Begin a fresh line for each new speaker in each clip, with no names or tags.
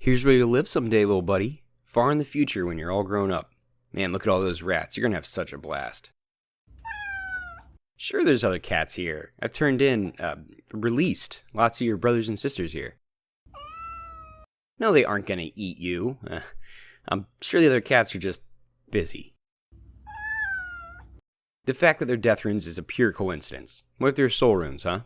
Here's where you'll live someday, little buddy. Far in the future when you're all grown up. Man, look at all those rats. You're gonna have such a blast. Sure, there's other cats here. I've released lots of your brothers and sisters here. No, they aren't gonna eat you. I'm sure the other cats are just busy. The fact that they're death runes is a pure coincidence. What if they're soul runes, huh?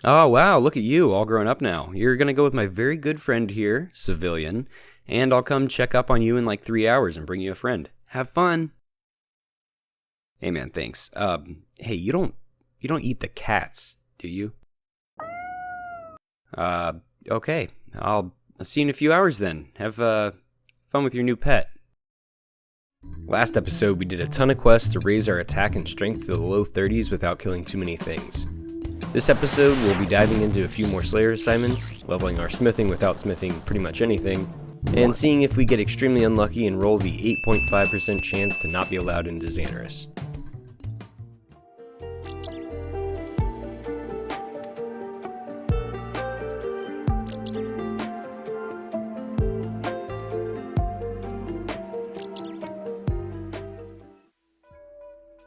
Oh, wow, look at you, all grown up now. You're gonna go with my very good friend here, Civilian, and I'll come check up on you in like 3 hours and bring you a friend. Have fun. Hey man, thanks. Hey, you don't eat the cats, do you? Okay. I'll see you in a few hours then. Have fun with your new pet. Last episode, we did a ton of quests to raise our attack and strength to the low 30s without killing too many things. This episode, we'll be diving into a few more Slayer assignments, leveling our smithing without smithing pretty much anything, and seeing if we get extremely unlucky and roll the 8.5% chance to not be allowed into Xanaris.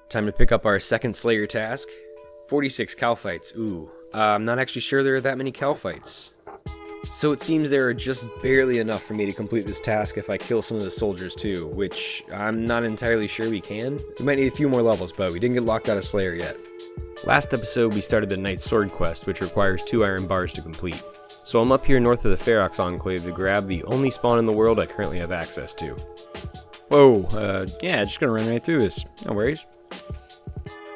Time to pick up our second Slayer task. 46 cow fights. Ooh, I'm not actually sure there are that many cow fights. So it seems there are just barely enough for me to complete this task if I kill some of the soldiers too, which I'm not entirely sure we can. We might need a few more levels, but we didn't get locked out of Slayer yet. Last episode, we started the Knight's Sword quest, which requires 2 iron bars to complete. So I'm up here north of the Ferox Enclave to grab the only spawn in the world I currently have access to. Whoa, yeah, just gonna run right through this. No worries.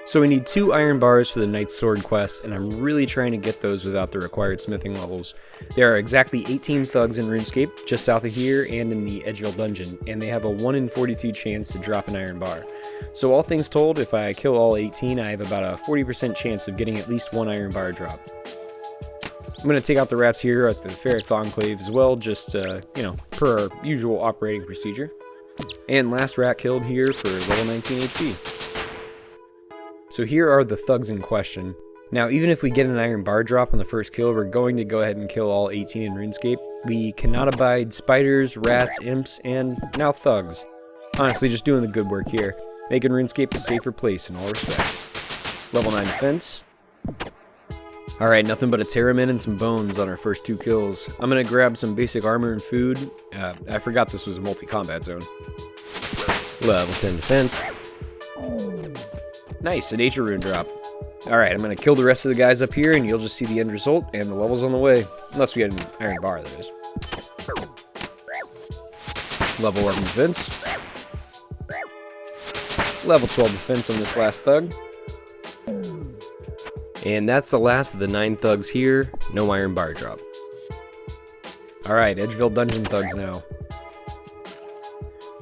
So we need 2 iron bars for the Knight's Sword quest, and I'm really trying to get those without the required smithing levels. There are exactly 18 thugs in RuneScape, just south of here and in the Edgeville dungeon, and they have a 1 in 42 chance to drop an iron bar. So all things told, if I kill all 18, I have about a 40% chance of getting at least 1 iron bar drop. I'm going to take out the rats here at the Ferox Enclave as well, just, per our usual operating procedure. And last rat killed here for level 19 HP. So here are the thugs in question. Now, even if we get an iron bar drop on the first kill, we're going to go ahead and kill all 18 in RuneScape. We cannot abide spiders, rats, imps, and now thugs. Honestly, just doing the good work here, making RuneScape a safer place in all respects. Level 9 defense. Alright, nothing but a Terramin and some bones on our first 2 kills. I'm gonna grab some basic armor and food. I forgot this was a multi-combat zone. Level 10 defense. Nice, a nature rune drop. Alright, I'm gonna kill the rest of the guys up here and you'll just see the end result and the level's on the way. Unless we get an iron bar, that is. Level 11 defense. Level 12 defense on this last thug. And that's the last of the 9 thugs here. No iron bar drop. Alright, Edgeville dungeon thugs now.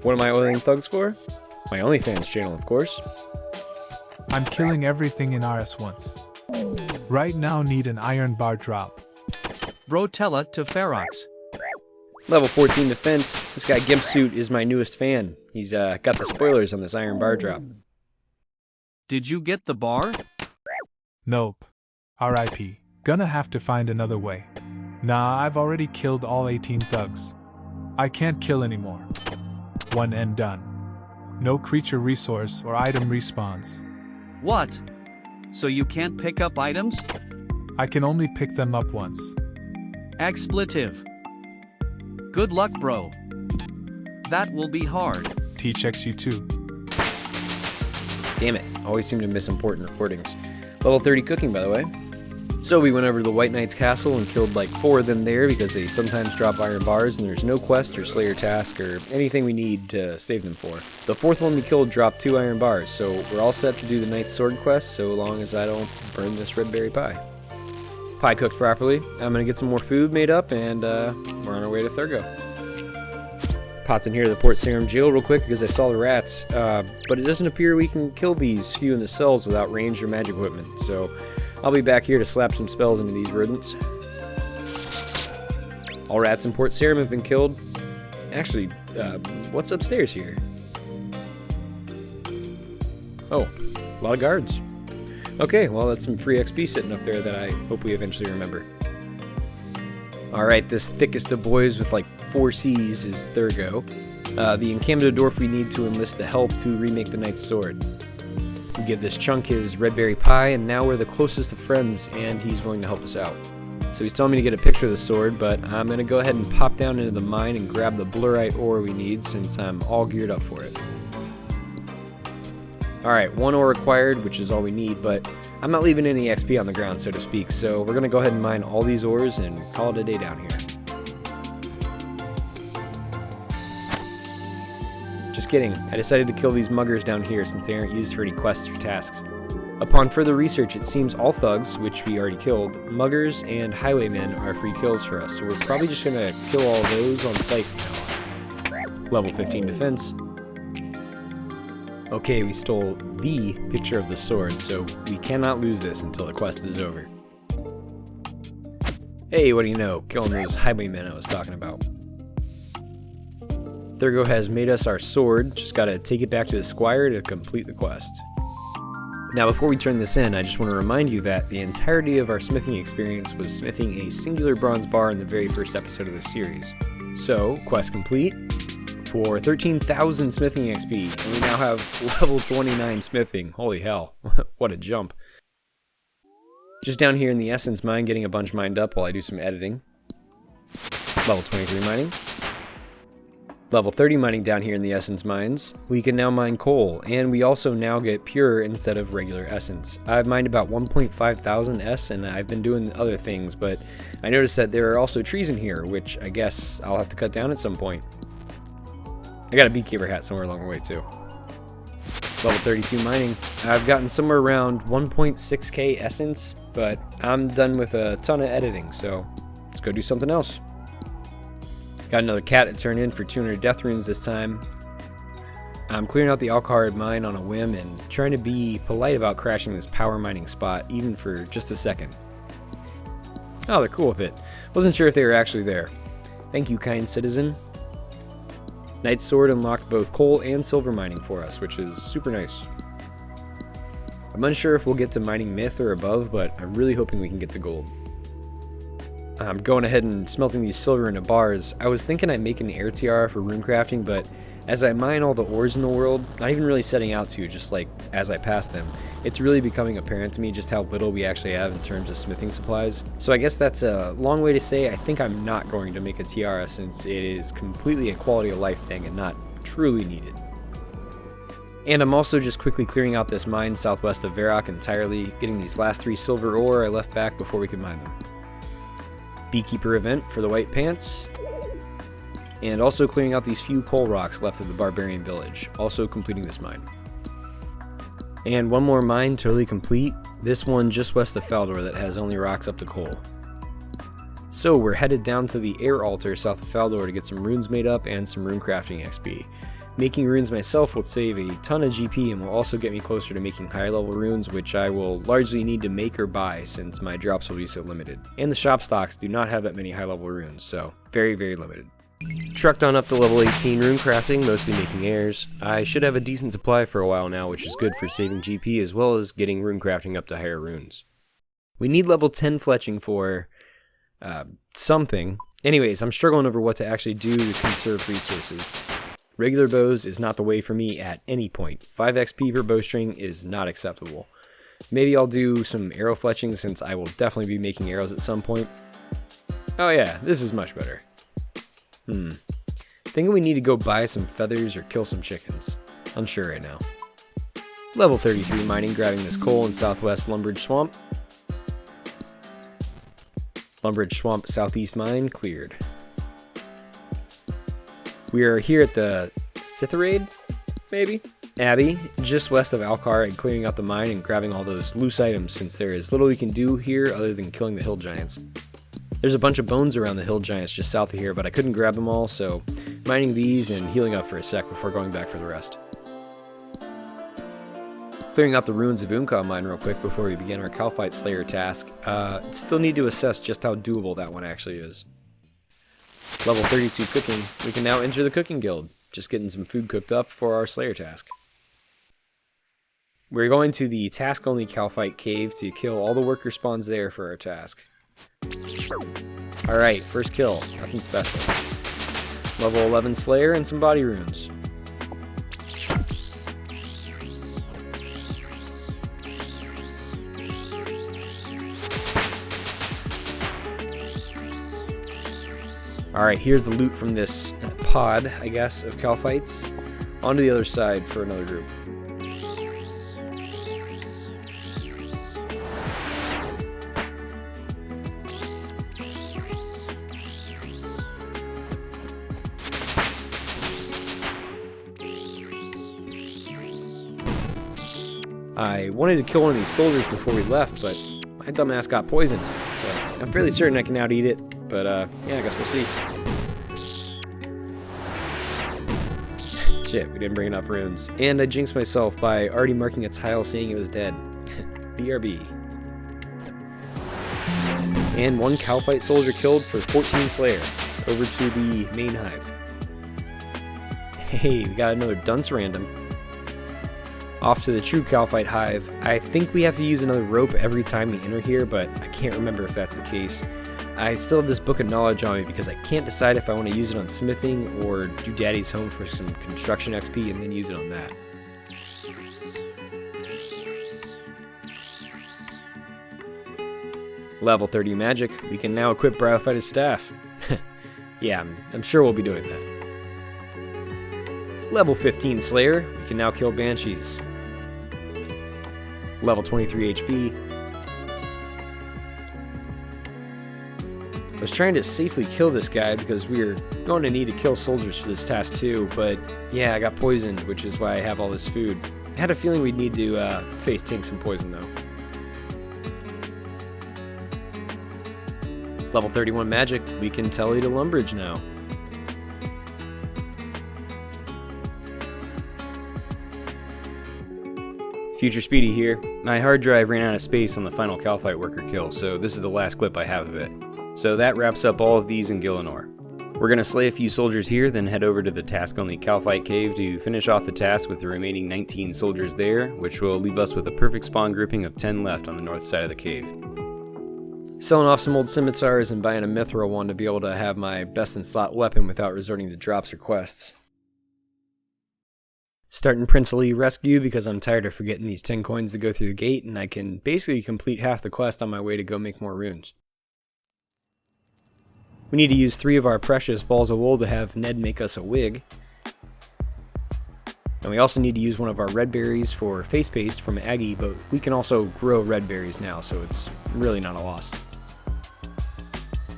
What am I oiling thugs for? My OnlyFans channel, of course.
I'm killing everything in RS once. Right now need an iron bar drop.
Brotella to Ferox.
Level 14 defense. This guy Gimpsuit is my newest fan. He's got the spoilers on this iron bar drop.
Did you get the bar?
Nope. RIP. Gonna have to find another way. Nah, I've already killed all 18 thugs. I can't kill anymore. 1nDone. No creature resource or item respawns.
What? So you can't pick up items?
I can only pick them up once.
Expletive. Good luck, bro. That will be hard.
T-checks you too.
Damn it, always seem to miss important recordings. Level 30 cooking, by the way. So we went over to the White Knight's castle and killed like 4 of them there because they sometimes drop iron bars and there's no quest or Slayer task or anything we need to save them for. The 4th one we killed dropped 2 iron bars, so we're all set to do the Knight's Sword quest so long as I don't burn this red berry pie. Pie cooked properly. I'm gonna get some more food made up and we're on our way to Thurgo. Popped in here to the Port Sarum jail real quick because I saw the rats, but it doesn't appear we can kill these few in the cells without range or magic equipment, so I'll be back here to slap some spells into these rodents. All rats in Port Sarum have been killed. Actually, what's upstairs here? Oh, a lot of guards. Okay, well that's some free XP sitting up there that I hope we eventually remember. Alright, this thickest of boys with like 4 C's is Thurgo. The Encamped dwarf we need to enlist the help to remake the knight's sword. We give this chunk his red berry pie, and now we're the closest of friends, and he's willing to help us out. So he's telling me to get a picture of the sword, but I'm going to go ahead and pop down into the mine and grab the blurite ore we need since I'm all geared up for it. Alright, 1 ore required, which is all we need, but I'm not leaving any XP on the ground, so to speak, so we're going to go ahead and mine all these ores and call it a day down here. Just kidding, I decided to kill these muggers down here since they aren't used for any quests or tasks. Upon further research, it seems all thugs, which we already killed, muggers, and highwaymen are free kills for us, so we're probably just going to kill all those on sight from now on. Level 15 defense. Okay, we stole the picture of the sword, so we cannot lose this until the quest is over. Hey, what do you know? Killing those highwaymen I was talking about. Thurgo has made us our sword, just gotta take it back to the squire to complete the quest. Now before we turn this in, I just want to remind you that the entirety of our smithing experience was smithing a singular bronze bar in the very first episode of this series. So, quest complete for 13,000 smithing XP, and we now have level 29 smithing. Holy hell, what a jump. Just down here in the essence mine, getting a bunch mined up while I do some editing. Level 23 mining. Level 30 mining down here in the essence mines. We can now mine coal, and we also now get pure instead of regular essence. I've mined about 1.5 thousand S, and I've been doing other things, but I noticed that there are also trees in here, which I guess I'll have to cut down at some point. I got a beekeeper hat somewhere along the way too. Level 32 mining. I've gotten somewhere around 1.6k essence, but I'm done with a ton of editing, so let's go do something else. Got another cat to turn in for 200 death runes this time. I'm clearing out the Alcard mine on a whim and trying to be polite about crashing this power mining spot, even for just a second. Oh, they're cool with it. Wasn't sure if they were actually there. Thank you, kind citizen. Knight's Sword unlocked both coal and silver mining for us, which is super nice. I'm unsure if we'll get to mining myth or above, but I'm really hoping we can get to gold. I'm going ahead and smelting these silver into bars. I was thinking I'd make an air tiara for rune crafting, but as I mine all the ores in the world, not even really setting out to, just like as I pass them, it's really becoming apparent to me just how little we actually have in terms of smithing supplies. So I guess that's a long way to say I think I'm not going to make a tiara since it is completely a quality of life thing and not truly needed. And I'm also just quickly clearing out this mine southwest of Varrock entirely, getting these last 3 silver ore I left back before we could mine them. Beekeeper event for the white pants. And also clearing out these few coal rocks left of the barbarian village, also completing this mine. And one more mine totally complete, this one just west of Faldor that has only rocks up to coal. So we're headed down to the air altar south of Faldor to get some runes made up and some rune crafting XP. Making runes myself will save a ton of GP and will also get me closer to making higher level runes, which I will largely need to make or buy since my drops will be so limited. And the shop stocks do not have that many high level runes, so very, very limited. Trucked on up to level 18 rune crafting, mostly making airs. I should have a decent supply for a while now, which is good for saving GP as well as getting rune crafting up to higher runes. We need level 10 fletching for something. Anyways, I'm struggling over what to actually do to conserve resources. Regular bows is not the way for me at any point. 5 XP per bowstring is not acceptable. Maybe I'll do some arrow fletching since I will definitely be making arrows at some point. Oh yeah, this is much better. Thinking we need to go buy some feathers or kill some chickens. Unsure right now. Level 33 mining, grabbing this coal in southwest Lumbridge Swamp. Lumbridge Swamp southeast mine cleared. We are here at the Sitharade, maybe? Abbey, just west of Alcar, and clearing out the mine and grabbing all those loose items since there is little we can do here other than killing the hill giants. There's a bunch of bones around the hill giants just south of here, but I couldn't grab them all, so mining these and healing up for a sec before going back for the rest. Clearing out the ruins of Umka mine real quick before we begin our Calphite Slayer task. Still need to assess just how doable that one actually is. Level 32 cooking. We can now enter the cooking guild. Just getting some food cooked up for our Slayer task. We're going to the task-only Calphite cave to kill all the worker spawns there for our task. Alright, first kill. Nothing special. Level 11 Slayer and some body runes. Alright, here's the loot from this pod, I guess, of Calphites. On to the other side for another group. I wanted to kill one of these soldiers before we left, but my dumbass got poisoned, so I'm fairly certain I can out-eat it, but yeah, I guess we'll see. Shit, we didn't bring enough runes. And I jinxed myself by already marking a tile saying it was dead. BRB. And one Calphite soldier killed for 14 Slayer. Over to the main hive. Hey, we got another dunce random. Off to the true Calphite hive. I think we have to use another rope every time we enter here, but I can't remember if that's the case. I still have this book of knowledge on me because I can't decide if I want to use it on smithing or do Daddy's home for some construction XP and then use it on that. Level 30 magic. We can now equip Bryophyte's staff. Yeah, I'm sure we'll be doing that. Level 15 Slayer. We can now kill Banshees. Level 23 HP. I was trying to safely kill this guy because we're going to need to kill soldiers for this task too, but yeah, I got poisoned, which is why I have all this food. I had a feeling we'd need to face tank some poison though. Level 31 magic, we can tele to Lumbridge now. Future Speedy here. My hard drive ran out of space on the final Calphite worker kill, so this is the last clip I have of it. So that wraps up all of these in Gielinor. We're going to slay a few soldiers here, then head over to the task-only Calphite cave to finish off the task with the remaining 19 soldiers there, which will leave us with a perfect spawn grouping of 10 left on the north side of the cave. Selling off some old scimitars and buying a mithril one to be able to have my best-in-slot weapon without resorting to drops or quests. Starting Princely Rescue because I'm tired of forgetting these 10 coins to go through the gate, and I can basically complete half the quest on my way to go make more runes. We need to use 3 of our precious balls of wool to have Ned make us a wig. And we also need to use one of our red berries for face paste from Aggie, but we can also grow red berries now, so it's really not a loss.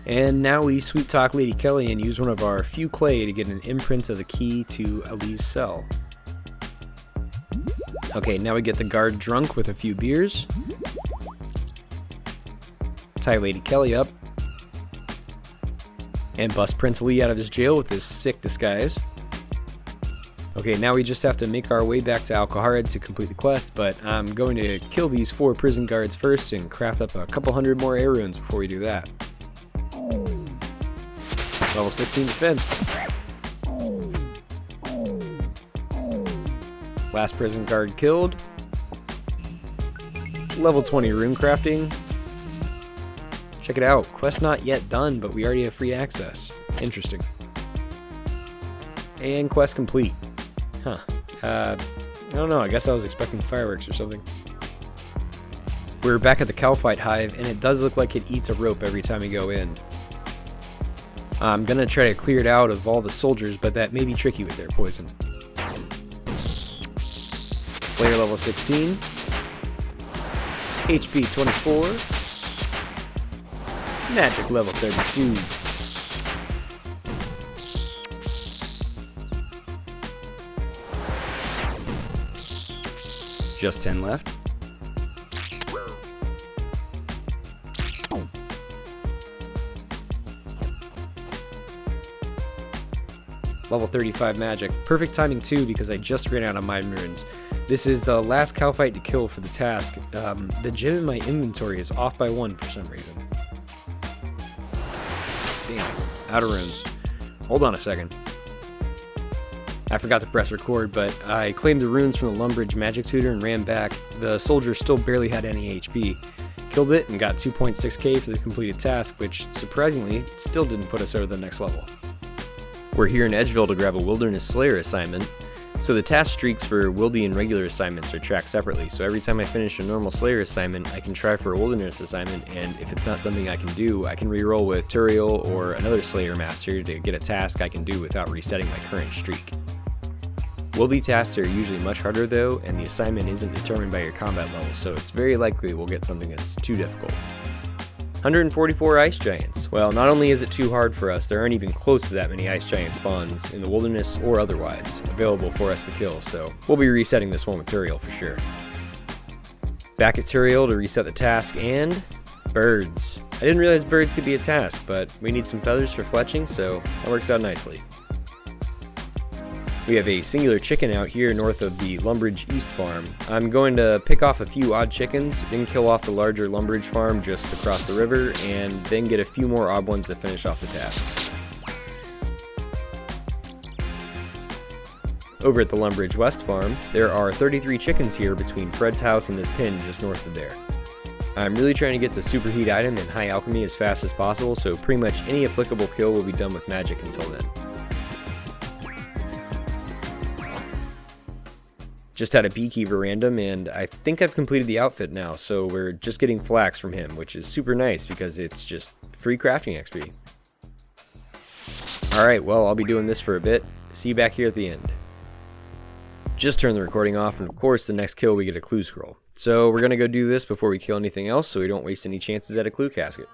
And now we sweet talk Lady Kelly and use one of our few clay to get an imprint of the key to Ali's cell. Okay, now we get the guard drunk with a few beers. Tie Lady Kelly up. And bust Prince Lee out of his jail with his sick disguise. Okay, now we just have to make our way back to Alcoharad to complete the quest, but I'm going to kill these 4 prison guards first and craft up a couple hundred more air runes before we do that. Level 16 defense. Last prison guard killed. Level 20 rune crafting. Check it out. Quest not yet done, but we already have free access. Interesting. And quest complete. Huh. I don't know. I guess I was expecting fireworks or something. We're back at the Calphite hive, and it does look like it eats a rope every time we go in. I'm gonna try to clear it out of all the soldiers, but that may be tricky with their poison. Slayer level 16. HP 24. Magic level 32. Just 10 left. Level 35 magic. Perfect timing too because I just ran out of mind runes. This is the last Calphite to kill for the task. The gem in my inventory is off by 1 for some reason. Damn, out of runes. Hold on a second. I forgot to press record, but I claimed the runes from the Lumbridge magic tutor and ran back. The soldier still barely had any HP. killed it and got 2.6k for the completed task, which surprisingly still didn't put us over the next level. We're here in Edgeville to grab a Wilderness Slayer assignment. So the task streaks for wildy and regular assignments are tracked separately, so every time I finish a normal Slayer assignment, I can try for a Wilderness assignment, and if it's not something I can do, I can reroll with Turiel or another Slayer Master to get a task I can do without resetting my current streak. Wildy tasks are usually much harder though, and the assignment isn't determined by your combat level, so it's very likely we'll get something that's too difficult. 144 Ice Giants. Well, not only is it too hard for us, there aren't even close to that many Ice Giant spawns, in the wilderness or otherwise, available for us to kill, so we'll be resetting this one with Turiel for sure. Back at Turiel to reset the task, and birds. I didn't realize birds could be a task, but we need some feathers for fletching, so that works out nicely. We have a singular chicken out here north of the Lumbridge East farm. I'm going to pick off a few odd chickens, then kill off the larger Lumbridge farm just across the river, and then get a few more odd ones to finish off the task. Over at the Lumbridge West farm, there are 33 chickens here between Fred's house and this pin just north of there. I'm really trying to get to Superheat item and High Alchemy as fast as possible, so pretty much any applicable kill will be done with magic until then. Just had a beekeeper random, and I think I've completed the outfit now, so we're just getting flax from him, which is super nice because it's just free crafting XP. Alright, well, I'll be doing this for a bit. See you back here at the end. Just turn the recording off, and of course the next kill we get a clue scroll. So we're gonna go do this before we kill anything else so we don't waste any chances at a clue casket.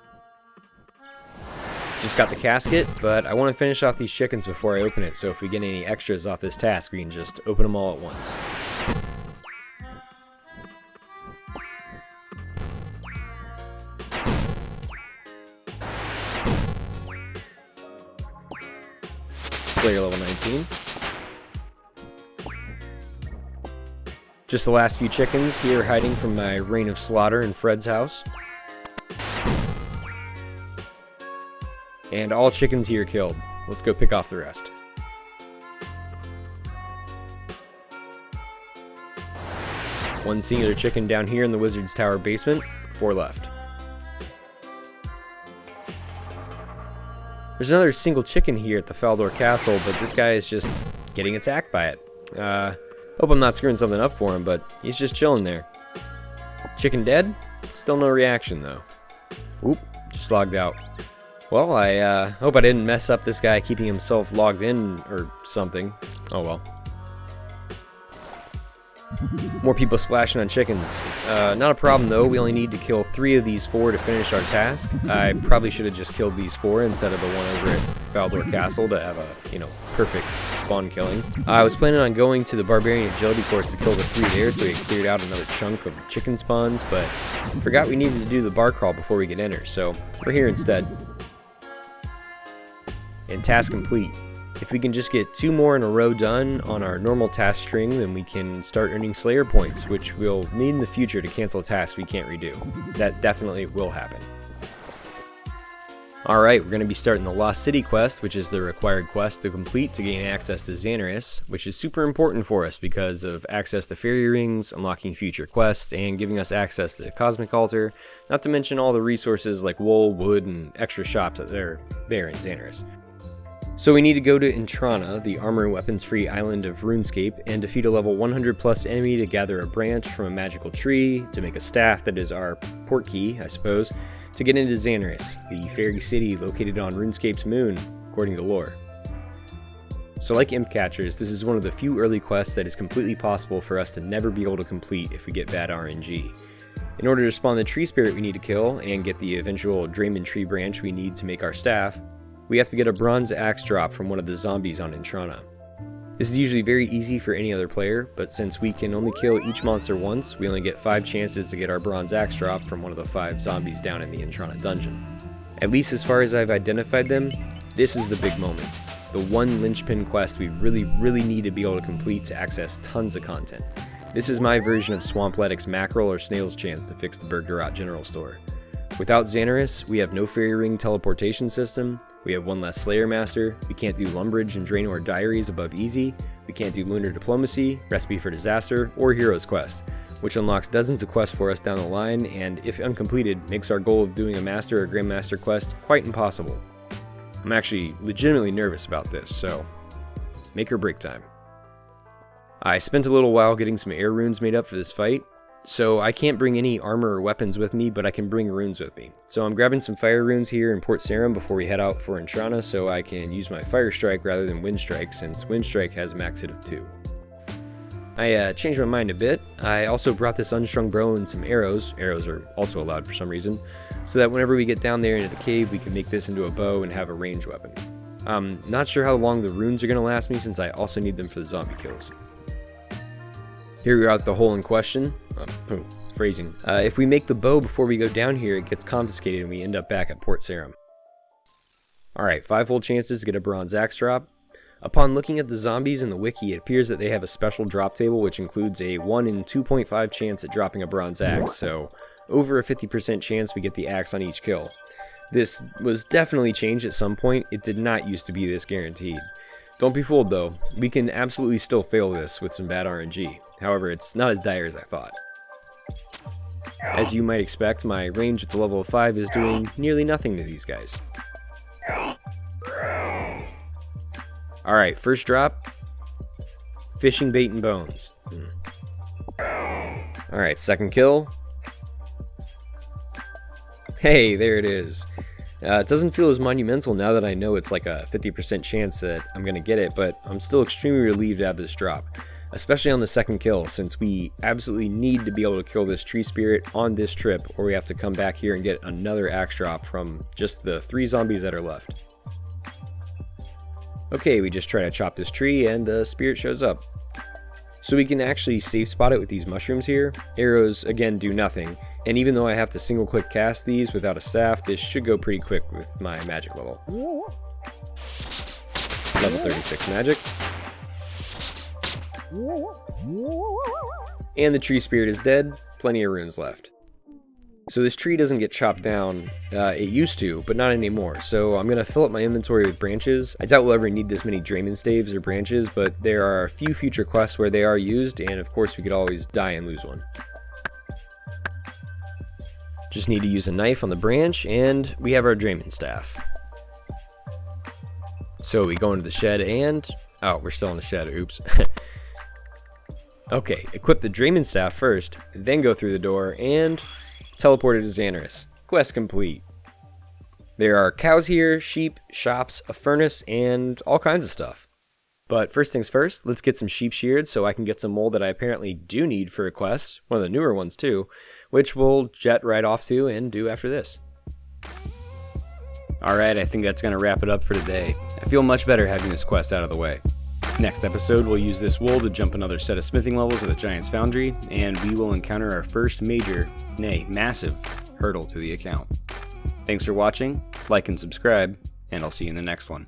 Just got the casket, but I want to finish off these chickens before I open it, so if we get any extras off this task, we can just open them all at once. Slayer level 19. Just the last few chickens here hiding from my reign of slaughter in Fred's house. And all chickens here killed. Let's go pick off the rest. One singular chicken down here in the Wizard's Tower basement, 4 left. There's another single chicken here at the Faldor Castle, but this guy is just getting attacked by it. Hope I'm not screwing something up for him, but he's just chilling there. Chicken dead? Still no reaction though. Oop, just logged out. Well, I hope I didn't mess up this guy keeping himself logged in or something. Oh well. More people splashing on chickens. Not a problem though, we only need to kill 3 of these 4 to finish our task. I probably should have just killed these 4 instead of the one over at Faldor Castle to have a, perfect spawn killing. I was planning on going to the Barbarian Agility course to kill the 3 there so we cleared out another chunk of chicken spawns, but forgot we needed to do the bar crawl before we could enter, so we're here instead. And task complete. If we can just get 2 more in a row done on our normal task string, then we can start earning Slayer points, which we'll need in the future to cancel tasks we can't redo. That definitely will happen. Alright, we're going to be starting the Lost City quest, which is the required quest to complete to gain access to Xanaris, which is super important for us because of access to fairy rings, unlocking future quests, and giving us access to the Cosmic Altar, not to mention all the resources like wool, wood, and extra shops that are there in Xanaris. So we need to go to Intrana, the armor and weapons free island of RuneScape, and defeat a level 100 plus enemy to gather a branch from a magical tree, to make a staff that is our port key, I suppose, to get into Xanaris, the fairy city located on RuneScape's moon, according to lore. So like Imp Catchers, this is one of the few early quests that is completely possible for us to never be able to complete if we get bad RNG. In order to spawn the tree spirit we need to kill, and get the eventual Draymond tree branch we need to make our staff, we have to get a bronze axe drop from one of the zombies on Intrana. This is usually very easy for any other player, but since we can only kill each monster once, we only get 5 chances to get our bronze axe drop from one of the 5 zombies down in the Intrana dungeon. At least as far as I've identified them, this is the big moment. The one linchpin quest we really need to be able to complete to access tons of content. This is my version of Swampletic's mackerel or snail's chance to fix the Bergdorot General Store. Without Xanaris, we have no Fairy Ring teleportation system, we have one less Slayer Master, we can't do Lumbridge and Draenor Diaries above easy, we can't do Lunar Diplomacy, Recipe for Disaster, or Hero's Quest, which unlocks dozens of quests for us down the line, and if uncompleted, makes our goal of doing a Master or Grandmaster quest quite impossible. I'm actually legitimately nervous about this, so make or break time. I spent a little while getting some air runes made up for this fight, so I can't bring any armor or weapons with me, but I can bring runes with me. So I'm grabbing some fire runes here in Port Sarim before we head out for Intrana, so I can use my fire strike rather than wind strike, since wind strike has a max hit of 2. I changed my mind a bit. I also brought this unstrung bow and some arrows. Arrows are also allowed for some reason, so that whenever we get down there into the cave, we can make this into a bow and have a ranged weapon. I'm not sure how long the runes are going to last me, since I also need them for the zombie kills. Here we are at the hole in question. Phrasing. If we make the bow before we go down here, it gets confiscated and we end up back at Port Sarim. Alright, 5-fold chances to get a bronze axe drop. Upon looking at the zombies in the wiki, it appears that they have a special drop table which includes a 1 in 2.5 chance at dropping a bronze axe, so over a 50% chance we get the axe on each kill. This was definitely changed at some point. It did not used to be this guaranteed. Don't be fooled though, we can absolutely still fail this with some bad RNG. However, it's not as dire as I thought. As you might expect, my range with the level of 5 is doing nearly nothing to these guys. Alright, first drop. Fishing bait and bones. Alright, second kill. Hey, there it is. It doesn't feel as monumental now that I know it's like a 50% chance that I'm going to get it, but I'm still extremely relieved to have this drop. Especially on the second kill, since we absolutely need to be able to kill this tree spirit on this trip, or we have to come back here and get another axe drop from just the 3 zombies that are left. Okay, we just try to chop this tree and the spirit shows up. So we can actually safe spot it with these mushrooms here. Arrows, again, do nothing, and even though I have to single click cast these without a staff, this should go pretty quick with my magic level. Level 36 magic. And the tree spirit is dead, plenty of runes left. So this tree doesn't get chopped down, it used to, but not anymore, so I'm going to fill up my inventory with branches. I doubt we'll ever need this many Draymond staves or branches, but there are a few future quests where they are used, and of course we could always die and lose one. Just need to use a knife on the branch, and we have our Draymond staff. So we go into the shed and... oh, we're still in the shed, oops. Okay, equip the Draymond staff first, then go through the door, and teleport it to Xanaris. Quest complete. There are cows here, sheep, shops, a furnace, and all kinds of stuff. But first things first, let's get some sheep sheared so I can get some wool that I apparently do need for a quest, one of the newer ones too, which we'll jet right off to and do after this. Alright, I think that's going to wrap it up for today. I feel much better having this quest out of the way. Next episode, we'll use this wool to jump another set of smithing levels at the Giant's Foundry, and we will encounter our first major, nay, massive, hurdle to the account. Thanks for watching, like and subscribe, and I'll see you in the next one.